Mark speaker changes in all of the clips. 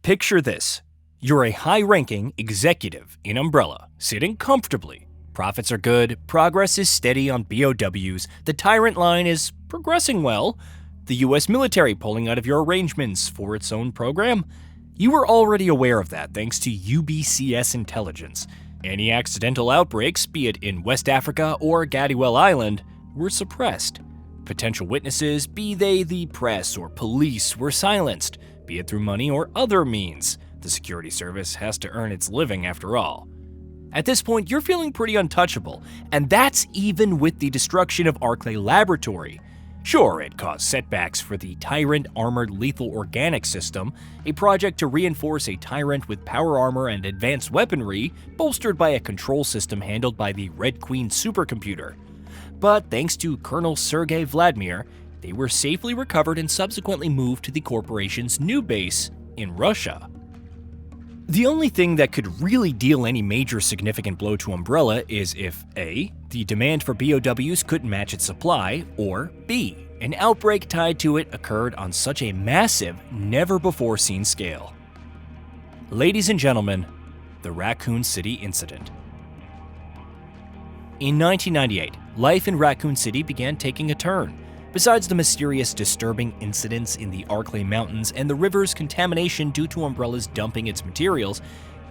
Speaker 1: Picture this. You're a high-ranking executive in Umbrella, sitting comfortably. Profits are good, progress is steady on B.O.W.s, the Tyrant line is progressing well, the US military pulling out of your arrangements for its own program. You were already aware of that thanks to UBCS intelligence. Any accidental outbreaks, be it in West Africa or Gadiwell Island, were suppressed. Potential witnesses, be they the press or police, were silenced, be it through money or other means. The security service has to earn its living after all. At this point, you're feeling pretty untouchable, and that's even with the destruction of Arklay Laboratory. Sure, it caused setbacks for the Tyrant-Armored Lethal Organic System, a project to reinforce a Tyrant with power armor and advanced weaponry, bolstered by a control system handled by the Requiem supercomputer. But thanks to Colonel Sergei Vladimir, they were safely recovered and subsequently moved to the corporation's new base in Russia. The only thing that could really deal any major significant blow to Umbrella is if A, the demand for B.O.W.s couldn't match its supply, or B, an outbreak tied to it occurred on such a massive, never-before-seen scale. Ladies and gentlemen, the Raccoon City incident. In 1998, life in Raccoon City began taking a turn. Besides the mysterious disturbing incidents in the Arklay Mountains and the river's contamination due to Umbrella's dumping its materials,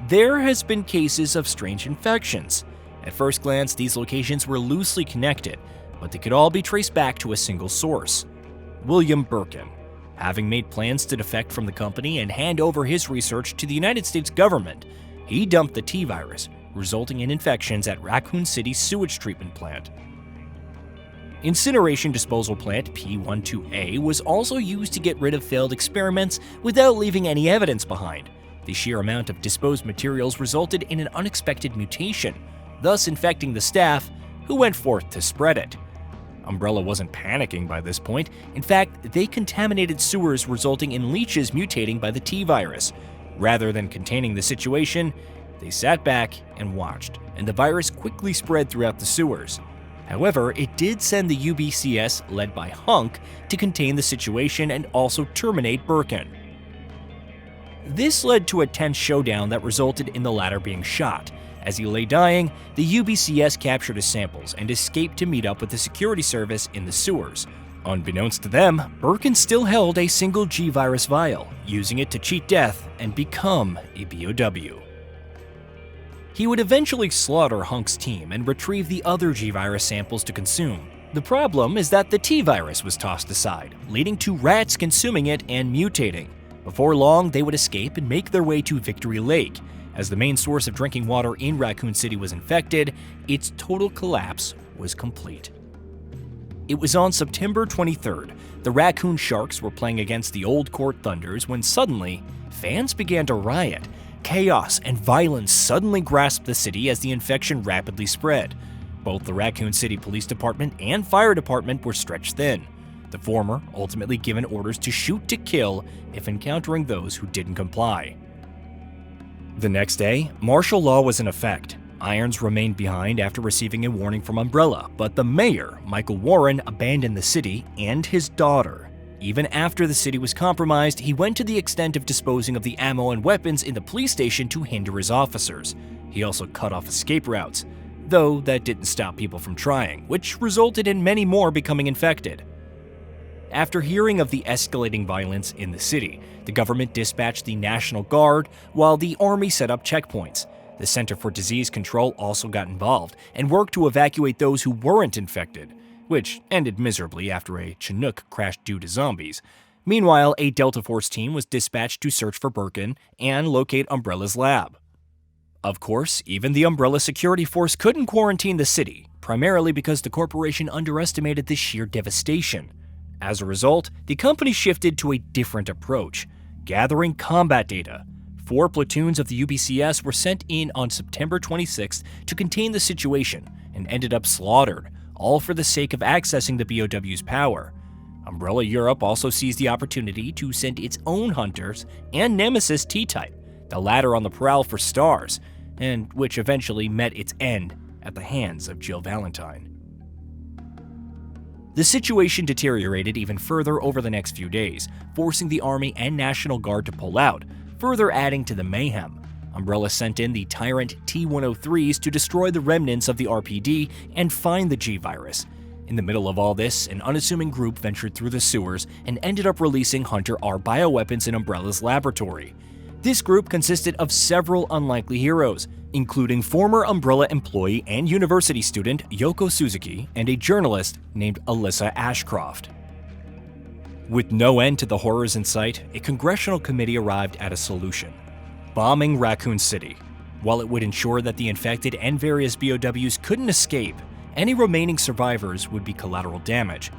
Speaker 1: there has been cases of strange infections. At first glance, these locations were loosely connected, but they could all be traced back to a single source: William Birkin. Having made plans to defect from the company and hand over his research to the United States government, he dumped the T-virus, resulting in infections at Raccoon City's sewage treatment plant. Incineration disposal plant P12A was also used to get rid of failed experiments without leaving any evidence behind. The sheer amount of disposed materials resulted in an unexpected mutation, thus infecting the staff, who went forth to spread it. Umbrella wasn't panicking by this point. In fact, they contaminated sewers, resulting in leeches mutating by the T-virus. Rather than containing the situation, they sat back and watched, and the virus quickly spread throughout the sewers. However, it did send the UBCS, led by Hunk, to contain the situation and also terminate Birkin. This led to a tense showdown that resulted in the latter being shot. As he lay dying, the UBCS captured his samples and escaped to meet up with the security service in the sewers. Unbeknownst to them, Birkin still held a single G-virus vial, using it to cheat death and become a B.O.W. He would eventually slaughter Hunk's team and retrieve the other G-virus samples to consume. The problem is that the T-virus was tossed aside, leading to rats consuming it and mutating. Before long, they would escape and make their way to Victory Lake. As the main source of drinking water in Raccoon City was infected, its total collapse was complete. It was on September 23rd. The Raccoon Sharks were playing against the Old Court Thunders when suddenly, fans began to riot. Chaos and violence suddenly grasped the city as the infection rapidly spread. Both the Raccoon City Police Department and Fire Department were stretched thin. The former ultimately given orders to shoot to kill if encountering those who didn't comply. The next day, martial law was in effect. Irons remained behind after receiving a warning from Umbrella, but the mayor, Michael Warren, abandoned the city and his daughter. Even after the city was compromised, he went to the extent of disposing of the ammo and weapons in the police station to hinder his officers. He also cut off escape routes, though that didn't stop people from trying, which resulted in many more becoming infected. After hearing of the escalating violence in the city, the government dispatched the National Guard while the Army set up checkpoints. The Center for Disease Control also got involved and worked to evacuate those who weren't infected, which ended miserably after a Chinook crashed due to zombies. Meanwhile, a Delta Force team was dispatched to search for Birkin and locate Umbrella's lab. Of course, even the Umbrella security force couldn't quarantine the city, primarily because the corporation underestimated the sheer devastation. As a result, the company shifted to a different approach, gathering combat data. 4 platoons of the UBCS were sent in on September 26th to contain the situation and ended up slaughtered, all for the sake of accessing the B.O.W.s power. Umbrella Europe also seized the opportunity to send its own hunters and Nemesis T-Type, the latter on the prowl for stars, and which eventually met its end at the hands of Jill Valentine. The situation deteriorated even further over the next few days, forcing the Army and National Guard to pull out. further adding to the mayhem. Umbrella sent in the Tyrant T-103s to destroy the remnants of the RPD and find the G-Virus. In the middle of all this, an unassuming group ventured through the sewers and ended up releasing Hunter R bioweapons in Umbrella's laboratory. This group consisted of several unlikely heroes, including former Umbrella employee and university student Yoko Suzuki and a journalist named Alyssa Ashcroft. With no end to the horrors in sight, a congressional committee arrived at a solution: bombing Raccoon City. While it would ensure that the infected and various B.O.W.s couldn't escape, any remaining survivors would be collateral damage.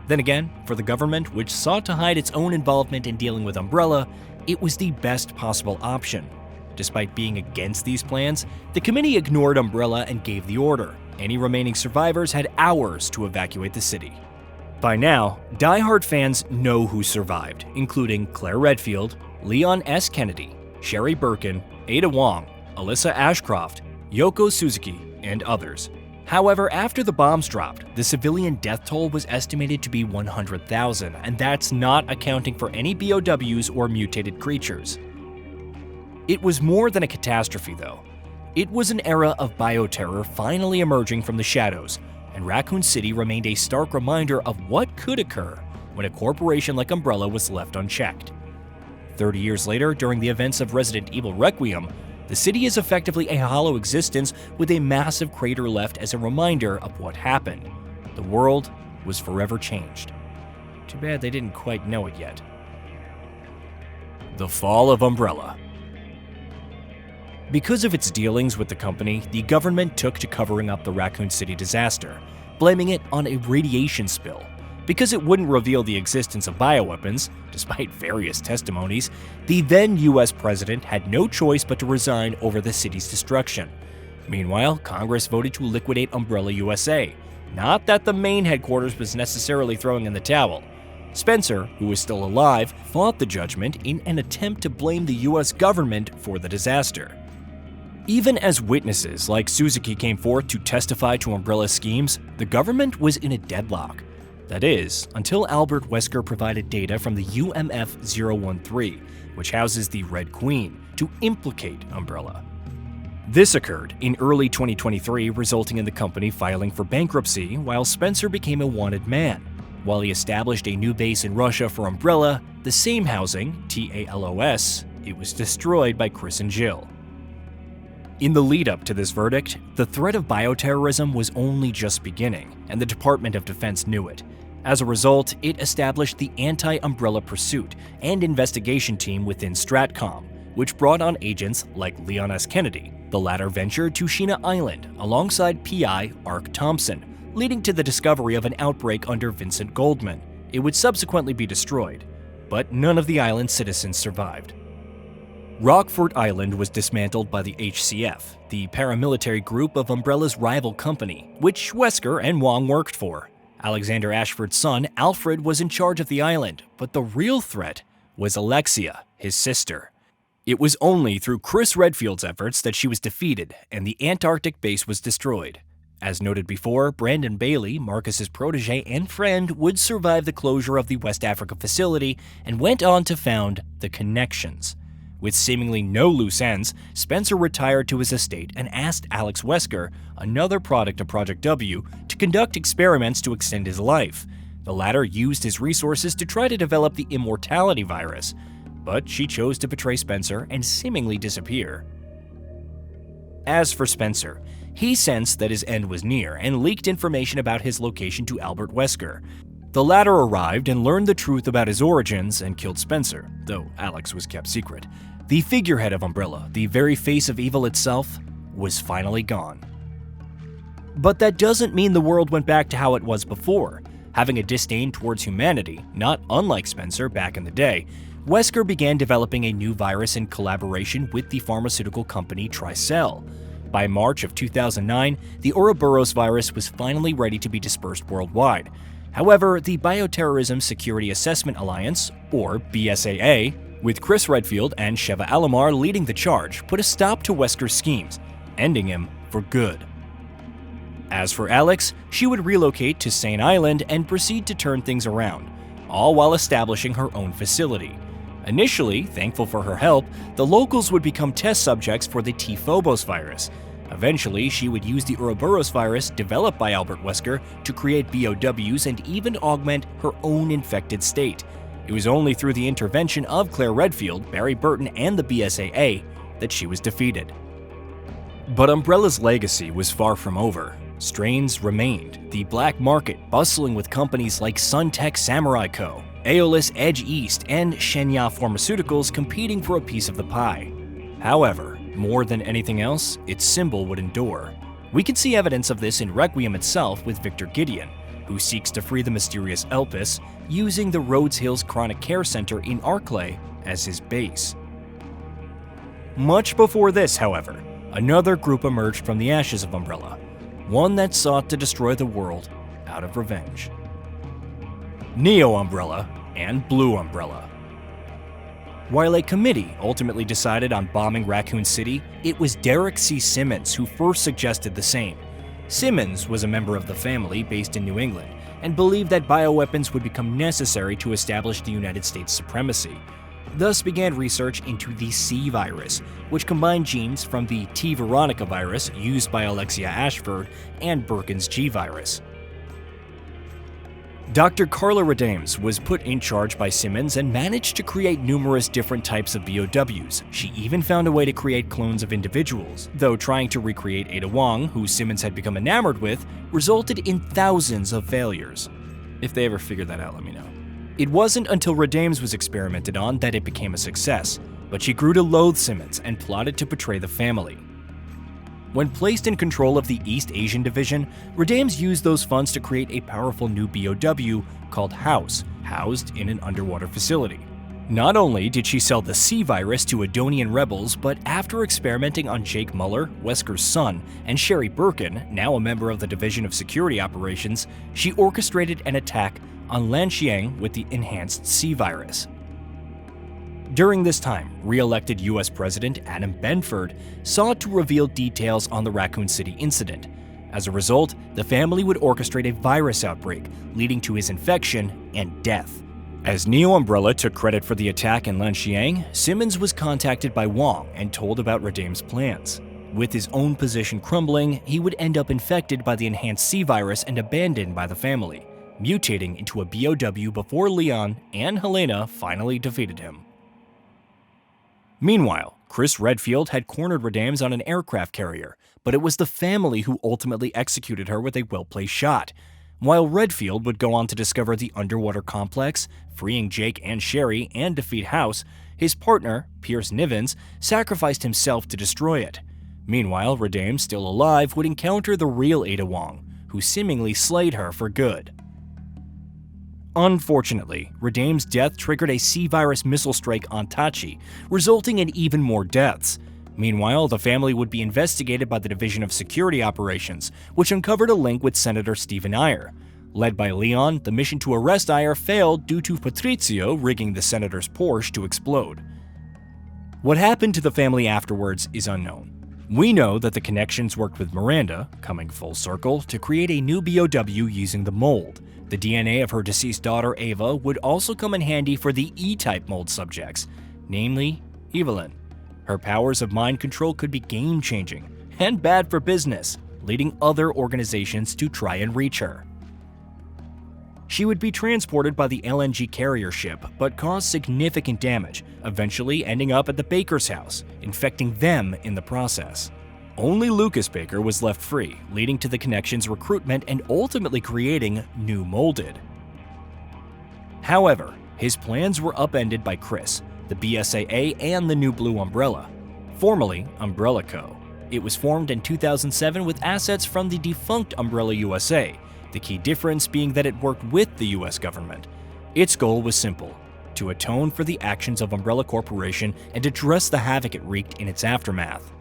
Speaker 1: Then again, for the government, which sought to hide its own involvement in dealing with Umbrella, it was the best possible option. Despite being against these plans, the committee ignored Umbrella and gave the order. Any remaining survivors had hours to evacuate the city. By now, die-hard fans know who survived, including Claire Redfield, Leon S. Kennedy, Sherry Birkin, Ada Wong, Alyssa Ashcroft, Yoko Suzuki, and others. However, after the bombs dropped, the civilian death toll was estimated to be 100,000, and that's not accounting for any B.O.W.s or mutated creatures. It was more than a catastrophe, though. It was an era of bioterror finally emerging from the shadows, and Raccoon City remained a stark reminder of what could occur when a corporation like Umbrella was left unchecked. 30 years later, during the events of Resident Evil Requiem, the city is effectively a hollow existence with a massive crater left as a reminder of what happened. The world was forever changed. Too bad they didn't quite know it yet. The fall of Umbrella. Because of its dealings with the company, the government took to covering up the Raccoon City disaster, blaming it on a radiation spill. Because it wouldn't reveal the existence of bioweapons, despite various testimonies, the then US president had no choice but to resign over the city's destruction. Meanwhile, Congress voted to liquidate Umbrella USA. Not that the main headquarters was necessarily throwing in the towel. Spencer, who was still alive, fought the judgment in an attempt to blame the US government for the disaster. Even as witnesses like Suzuki came forth to testify to Umbrella's schemes, the government was in a deadlock. That is, until Albert Wesker provided data from the UMF-013, which houses the Red Queen, to implicate Umbrella. This occurred in early 2023, resulting in the company filing for bankruptcy while Spencer became a wanted man. While he established a new base in Russia for Umbrella, the same housing, TALOS, it was destroyed by Chris and Jill. In the lead-up to this verdict, the threat of bioterrorism was only just beginning, and the Department of Defense knew it. As a result, it established the Anti-Umbrella Pursuit and Investigation Team within Stratcom, which brought on agents like Leon S. Kennedy. The latter ventured to Sheena Island alongside PI Ark Thompson, leading to the discovery of an outbreak under Vincent Goldman. It would subsequently be destroyed, but none of the island's citizens survived. Rockfort Island was dismantled by the HCF, the paramilitary group of Umbrella's rival company, which Wesker and Wong worked for. Alexander Ashford's son, Alfred, was in charge of the island, but the real threat was Alexia, his sister. It was only through Chris Redfield's efforts that she was defeated and the Antarctic base was destroyed. As noted before, Brandon Bailey, Marcus's protege and friend, would survive the closure of the West Africa facility and went on to found The Connections. With seemingly no loose ends, Spencer retired to his estate and asked Alex Wesker, another product of Project W, to conduct experiments to extend his life. The latter used his resources to try to develop the immortality virus, but she chose to betray Spencer and seemingly disappear. As for Spencer, he sensed that his end was near and leaked information about his location to Albert Wesker. The latter arrived and learned the truth about his origins and killed Spencer, though Alex was kept secret. The figurehead of Umbrella, the very face of evil itself, was finally gone. But that doesn't mean the world went back to how it was before. Having a disdain towards humanity, not unlike Spencer back in the day, Wesker began developing a new virus in collaboration with the pharmaceutical company Tricell. By March of 2009, the Ouroboros virus was finally ready to be dispersed worldwide. However, the Bioterrorism Security Assessment Alliance, or BSAA, with Chris Redfield and Sheva Alomar leading the charge, put a stop to Wesker's schemes, ending him for good. As for Alex, she would relocate to Sane Island and proceed to turn things around, all while establishing her own facility. Initially, thankful for her help, the locals would become test subjects for the T-Phobos virus. Eventually, she would use the Ouroboros virus developed by Albert Wesker to create B.O.W.s and even augment her own infected state. It was only through the intervention of Claire Redfield, Barry Burton, and the BSAA that she was defeated. But Umbrella's legacy was far from over. Strains remained, the black market bustling with companies like Suntech Samurai Co., Aeolus Edge East, and Shenya Pharmaceuticals competing for a piece of the pie. However, more than anything else, its symbol would endure. We can see evidence of this in Requiem itself with Victor Gideon, who seeks to free the mysterious Elpis, using the Rhodes Hills Chronic Care Center in Arklay as his base. Much before this, however, another group emerged from the ashes of Umbrella, one that sought to destroy the world out of revenge. Neo Umbrella and Blue Umbrella. While a committee ultimately decided on bombing Raccoon City, it was Derek C. Simmons who first suggested the same. Simmons was a member of the family based in New England and believed that bioweapons would become necessary to establish the United States supremacy. Thus began research into the C virus, which combined genes from the T. Veronica virus used by Alexia Ashford and Birkin's G virus. Dr. Carla Redames was put in charge by Simmons and managed to create numerous different types of B.O.W.s. She even found a way to create clones of individuals, though trying to recreate Ada Wong, who Simmons had become enamored with, resulted in thousands of failures. If they ever figure that out, let me know. It wasn't until Redames was experimented on that it became a success, but she grew to loathe Simmons and plotted to betray the family. When placed in control of the East Asian Division, Redames used those funds to create a powerful new B.O.W. called House, housed in an underwater facility. Not only did she sell the C virus to Adonian rebels, but after experimenting on Jake Muller, Wesker's son, and Sherry Birkin, now a member of the Division of Security Operations, she orchestrated an attack on Lanxiang with the enhanced C virus. During this time, re-elected U.S. President Adam Benford sought to reveal details on the Raccoon City incident. As a result, the family would orchestrate a virus outbreak, leading to his infection and death. As Neo Umbrella took credit for the attack in Lanxiang, Simmons was contacted by Wong and told about Redames' plans. With his own position crumbling, he would end up infected by the enhanced C virus and abandoned by the family, mutating into a B.O.W. before Leon and Helena finally defeated him. Meanwhile, Chris Redfield had cornered Redames on an aircraft carrier, but it was the family who ultimately executed her with a well-placed shot. While Redfield would go on to discover the underwater complex, freeing Jake and Sherry, and defeat House, his partner, Pierce Nivens, sacrificed himself to destroy it. Meanwhile, Redames, still alive, would encounter the real Ada Wong, who seemingly slayed her for good. Unfortunately, Redames' death triggered a C-virus missile strike on Tachi, resulting in even more deaths. Meanwhile, the family would be investigated by the Division of Security Operations, which uncovered a link with Senator Stephen Ayer. Led by Leon, the mission to arrest Ayer failed due to Patrizio rigging the senator's Porsche to explode. What happened to the family afterwards is unknown. We know that the connections worked with Miranda, coming full circle, to create a new B.O.W. using the mold. The DNA of her deceased daughter Ava would also come in handy for the E-type mold subjects, namely Evelyn. Her powers of mind control could be game-changing and bad for business, leading other organizations to try and reach her. She would be transported by the LNG carrier ship, but cause significant damage, eventually ending up at the Baker's house, infecting them in the process. Only Lucas Baker was left free, leading to the Connection's recruitment and ultimately creating New Molded. However, his plans were upended by Chris, the BSAA, and the new Blue Umbrella, formerly Umbrella Co. It was formed in 2007 with assets from the defunct Umbrella USA, the key difference being that it worked with the US government. Its goal was simple: to atone for the actions of Umbrella Corporation and address the havoc it wreaked in its aftermath.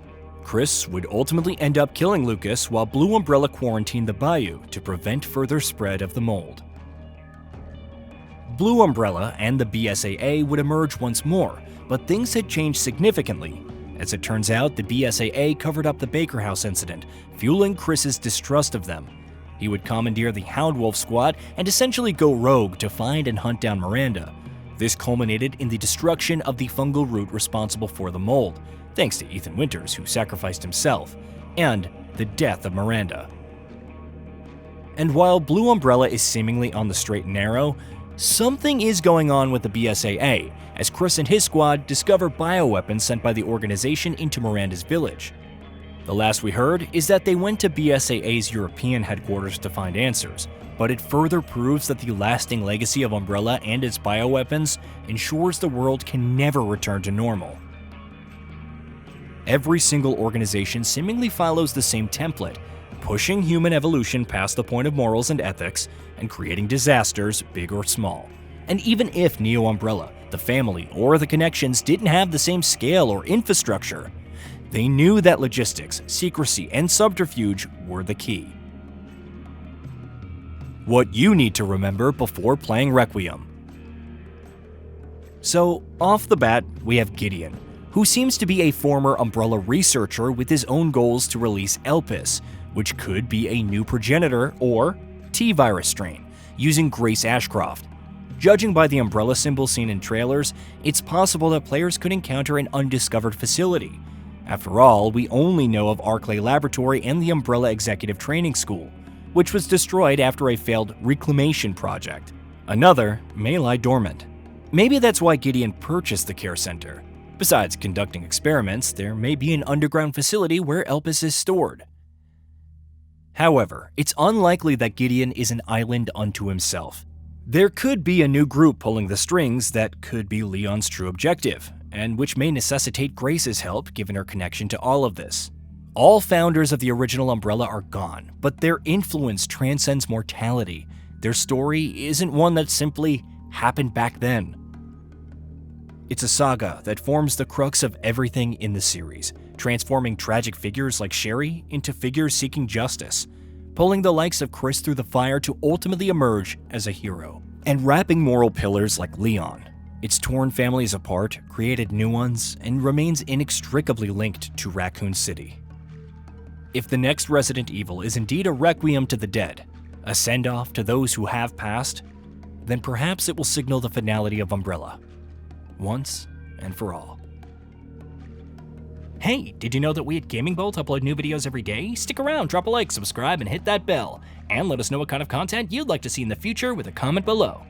Speaker 1: Chris would ultimately end up killing Lucas while Blue Umbrella quarantined the bayou to prevent further spread of the mold. Blue Umbrella and the BSAA would emerge once more, but things had changed significantly. As it turns out, the BSAA covered up the Baker House incident, fueling Chris's distrust of them. He would commandeer the Hound Wolf Squad and essentially go rogue to find and hunt down Miranda. This culminated in the destruction of the fungal root responsible for the mold, thanks to Ethan Winters, who sacrificed himself, and the death of Miranda. And while Blue Umbrella is seemingly on the straight and narrow, something is going on with the BSAA, as Chris and his squad discover bioweapons sent by the organization into Miranda's village. The last we heard is that they went to BSAA's European headquarters to find answers, but it further proves that the lasting legacy of Umbrella and its bioweapons ensures the world can never return to normal. Every single organization seemingly follows the same template, pushing human evolution past the point of morals and ethics and creating disasters, big or small. And even if Neo Umbrella, the family, or the connections didn't have the same scale or infrastructure, they knew that logistics, secrecy, and subterfuge were the key. What you need to remember before playing Requiem. So, off the bat, we have Gideon, who seems to be a former Umbrella researcher with his own goals to release Elpis, which could be a new progenitor or T-virus strain, using Grace Ashcroft. Judging by the Umbrella symbol seen in trailers, it's possible that players could encounter an undiscovered facility. After all, we only know of Arklay Laboratory and the Umbrella Executive Training School, which was destroyed after a failed reclamation project. Another may lie dormant. Maybe that's why Gideon purchased the care center. Besides conducting experiments, there may be an underground facility where Elpis is stored. However, it's unlikely that Gideon is an island unto himself. There could be a new group pulling the strings that could be Leon's true objective, and which may necessitate Grace's help given her connection to all of this. All founders of the original Umbrella are gone, but their influence transcends mortality. Their story isn't one that simply happened back then. It's a saga that forms the crux of everything in the series, transforming tragic figures like Sherry into figures seeking justice, pulling the likes of Chris through the fire to ultimately emerge as a hero, and wrapping moral pillars like Leon. It's torn families apart, created new ones, and remains inextricably linked to Raccoon City. If the next Resident Evil is indeed a requiem to the dead, a send-off to those who have passed, then perhaps it will signal the finality of Umbrella, once and for all. Hey, did you know that we at Gaming Bolt upload new videos every day? Stick around, drop a like, subscribe, and hit that bell. And let us know what kind of content you'd like to see in the future with a comment below.